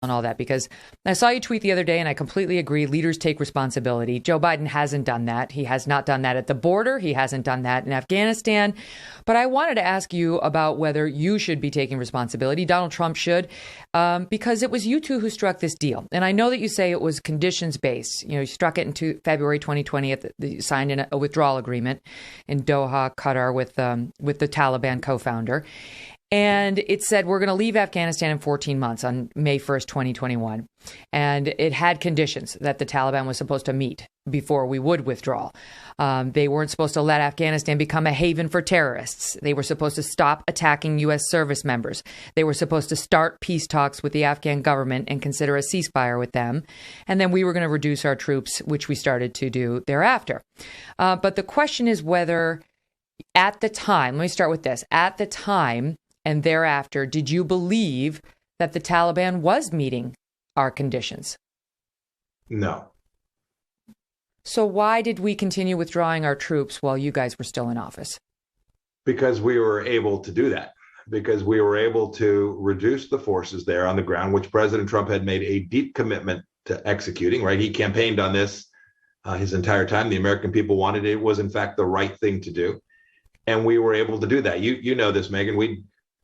and all that, because I saw you tweet the other day and I completely agree. Leaders take responsibility. Joe Biden hasn't done that. He has not done that at the border. He hasn't done that in Afghanistan. But I wanted to ask you about whether you should be taking responsibility. Donald Trump should, because it was you two who struck this deal. And I know that you say it was conditions based. You struck it in February 2020. You signed in a withdrawal agreement in Doha, Qatar, with the Taliban co-founder. And it said, we're going to leave Afghanistan in 14 months on May 1st, 2021. And it had conditions that the Taliban was supposed to meet before we would withdraw. They weren't supposed to let Afghanistan become a haven for terrorists. They were supposed to stop attacking U.S. service members. They were supposed to start peace talks with the Afghan government and consider a ceasefire with them. And then we were going to reduce our troops, which we started to do thereafter. But the question is whether at the time, let me start with this, at the time, and thereafter, did you believe that the Taliban was meeting our conditions? No. So why did we continue withdrawing our troops while you guys were still in office? Because we were able to do that. Because we were able to reduce the forces there on the ground, which President Trump had made a deep commitment to executing, right? He campaigned on this his entire time. The American people wanted it. It was, in fact, the right thing to do. And we were able to do that. You know this, Meghan.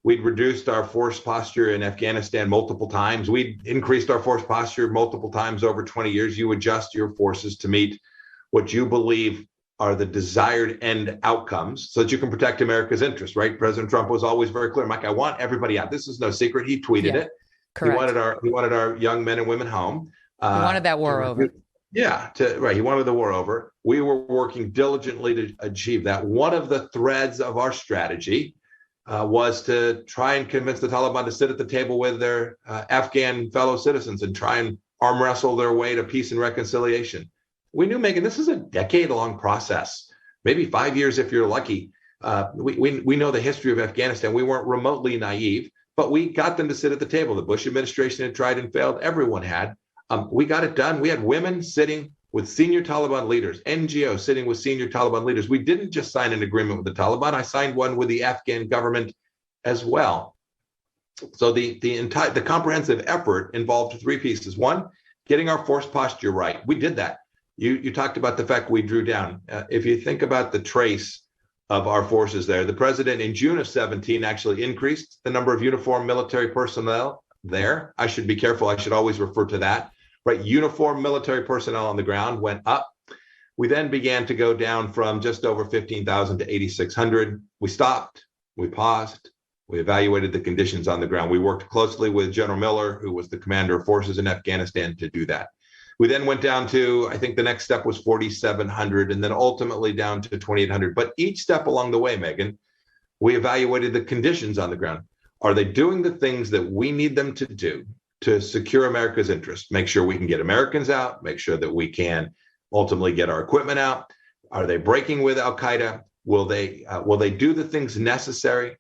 We'd reduced our force posture in Afghanistan multiple times. We'd increased our force posture multiple times over 20 years. You adjust your forces to meet what you believe are the desired end outcomes so that you can protect America's interests, right? President Trump was always very clear. Mike, I want everybody out. This is no secret. He tweeted it. Correct. He wanted our young men and women home. He wanted that war over. Yeah, right. He wanted the war over. We were working diligently to achieve that. One of the threads of our strategy was to try and convince the Taliban to sit at the table with their Afghan fellow citizens and try and arm wrestle their way to peace and reconciliation. We knew, Meghan, this is a decade-long process, maybe 5 years if you're lucky. We know the history of Afghanistan. We weren't remotely naive, but we got them to sit at the table. The Bush administration had tried and failed. Everyone had. We got it done. We had women sitting with senior Taliban leaders, NGOs sitting with senior Taliban leaders. We didn't just sign an agreement with the Taliban. I signed one with the Afghan government as well. So the comprehensive effort involved three pieces. One, getting our force posture right. We did that. You talked about the fact we drew down. If you think about the trace of our forces there, the president in June of 17 actually increased the number of uniformed military personnel there. I should be careful. I should always refer to that. Right, uniformed military personnel on the ground went up. We then began to go down from just over 15,000 to 8,600. We stopped, we paused, we evaluated the conditions on the ground. We worked closely with General Miller, who was the commander of forces in Afghanistan, to do that. We then went down to, I think the next step was 4,700, and then ultimately down to 2,800. But each step along the way, Meghan, we evaluated the conditions on the ground. Are they doing the things that we need them to do to secure America's interests, make sure we can get Americans out, make sure that we can ultimately get our equipment out? Are they breaking with al-Qaeda? Will they do the things necessary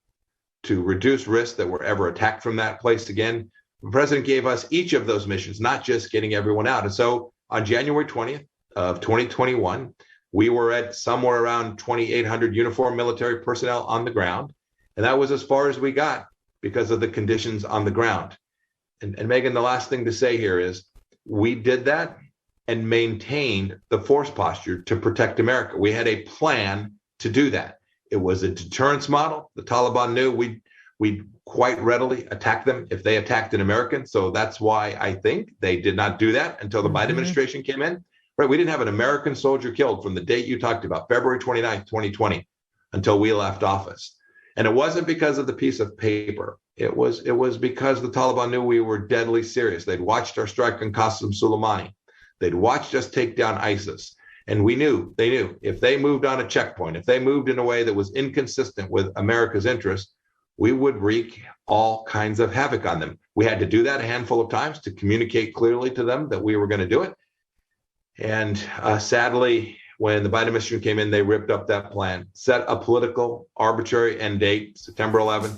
to reduce risk that we're ever attacked from that place again? The president gave us each of those missions, not just getting everyone out. And so on January 20th of 2021, we were at somewhere around 2,800 uniformed military personnel on the ground. And that was as far as we got because of the conditions on the ground. And Meghan, the last thing to say here is we did that and maintained the force posture to protect America. We had a plan to do that. It was a deterrence model. The Taliban knew we'd quite readily attack them if they attacked an American. So that's why I think they did not do that until the Biden administration came in. Right? We didn't have an American soldier killed from the date you talked about, February 29th, 2020, until we left office. And it wasn't because of the piece of paper. It was because the Taliban knew we were deadly serious. They'd watched our strike on Qasem Soleimani. They'd watched us take down ISIS. And they knew if they moved on a checkpoint, if they moved in a way that was inconsistent with America's interests, we would wreak all kinds of havoc on them. We had to do that a handful of times to communicate clearly to them that we were going to do it. And sadly, when the Biden administration came in, they ripped up that plan, set a political arbitrary end date, September 11th,